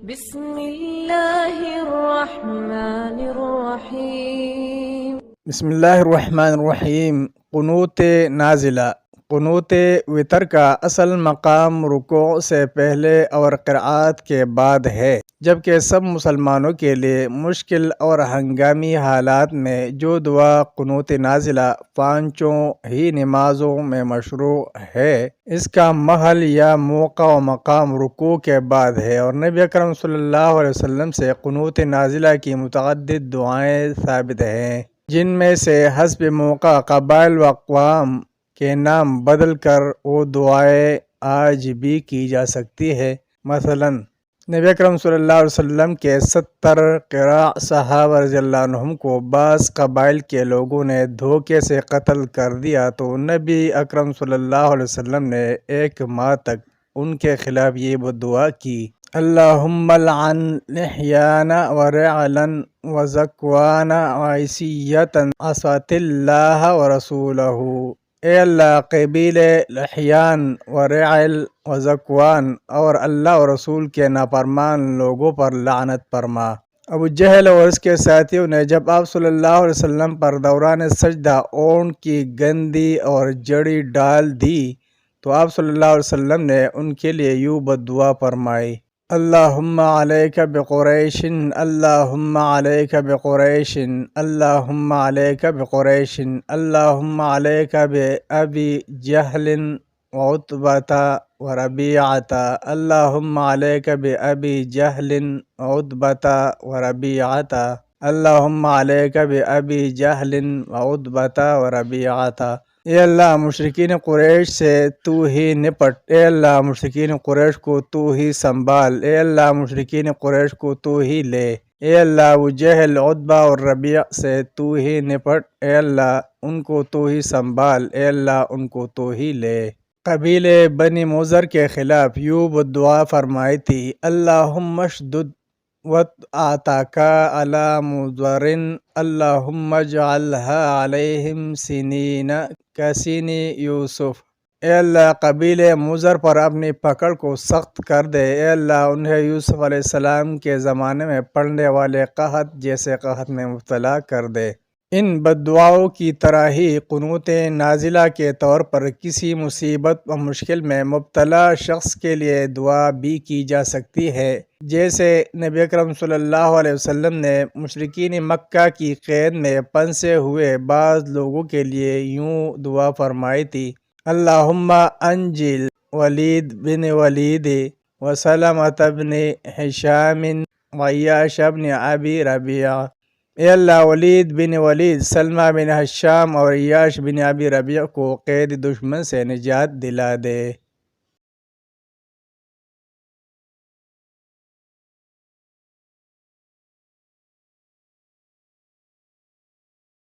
بسم اللہ الرحمن الرحیم۔ بسم اللہ الرحمن الرحیم۔ قنوت نازلہ۔ قنوت وتر کا اصل مقام رکوع سے پہلے اور قرأت کے بعد ہے، جبکہ سب مسلمانوں کے لیے مشکل اور ہنگامی حالات میں جو دعا قنوت نازلہ پانچوں ہی نمازوں میں مشروع ہے، اس کا محل یا موقع و مقام رکوع کے بعد ہے، اور نبی اکرم صلی اللہ علیہ وسلم سے قنوت نازلہ کی متعدد دعائیں ثابت ہیں، جن میں سے حسب موقع قبائل و اقوام کے نام بدل کر وہ دعائیں آج بھی کی جا سکتی ہے۔ مثلا نبی اکرم صلی اللہ علیہ وسلم کے 70 قراء صحابہ رضی اللہ عنہم کو بعض قبائل کے لوگوں نے دھوکے سے قتل کر دیا، تو نبی اکرم صلی اللہ علیہ وسلم نے 1 ماہ تک ان کے خلاف یہ دعا کی: اللہم لعن لحیان و رعلن و ذکوان و عیسیتن عصت اللہ و رسولہ۔ اے اللہ، قبیلے لحیان و رعل و ذکوان اور اللہ و رسول کے نافرمان لوگوں پر لعنت فرما۔ ابو جہل اور اس کے ساتھیوں نے جب آپ صلی اللہ علیہ وسلم پر دوران سجدہ اونٹ کی گندی اور جڑی ڈال دی، تو آپ صلی اللہ علیہ وسلم نے ان کے لیے یوں بددعا فرمائی: اللہم علیک بقریش، اللہم علیک بقریش، اللہم علیک بقریش، اللہم علیک بأبی جہل وعتبۃ وربیعۃ، اللہم علیک بأبی جہل وعتبۃ وربیعۃ، اللہم علیک بأبی جہل وعتبۃ وربیعۃ۔ اے اللہ، مشرکین قریش سے تو ہی نپٹ، اے اللہ، مشرکین قریش کو تو ہی سنبھال، اے اللہ، مشرکین قریش کو تو ہی لے، اے اللہ، ابو جہل، عتبہ اور ربیع سے تو ہی نپٹ، اے اللہ، ان کو تو ہی سنبھال، اے اللہ، ان کو تو ہی لے۔ قبیلے بنی مضر کے خلاف یوں بددعا فرمائی تھی: اللہم اشدد وطأتک علی مضر، اللہم اجعلها علیہم سنین کسن یوسف۔ اے اللہ، قبیلے مضر پر اپنی پکڑ کو سخت کر دے، اے اللہ، انہیں یوسف علیہ السلام کے زمانے میں پڑنے والے قحط جیسے قحط میں مبتلا کر دے۔ ان بددعاؤں کی طرح ہی قنوت نازلہ کے طور پر کسی مصیبت و مشکل میں مبتلا شخص کے لیے دعا بھی کی جا سکتی ہے، جیسے نبی اکرم صلی اللہ علیہ وسلم نے مشرکین مکہ کی قید میں پھنسے ہوئے بعض لوگوں کے لیے یوں دعا فرمائی تھی: اللہم انجل ولید بن ولید و سلمۃ بن ہشام و عیاش بن ابی ربیعہ۔ اے اللہ، ولید بن ولید، سلمہ بن ہشام اور عیاش بن ابی ربیعہ کو قید دشمن سے نجات دلا دے۔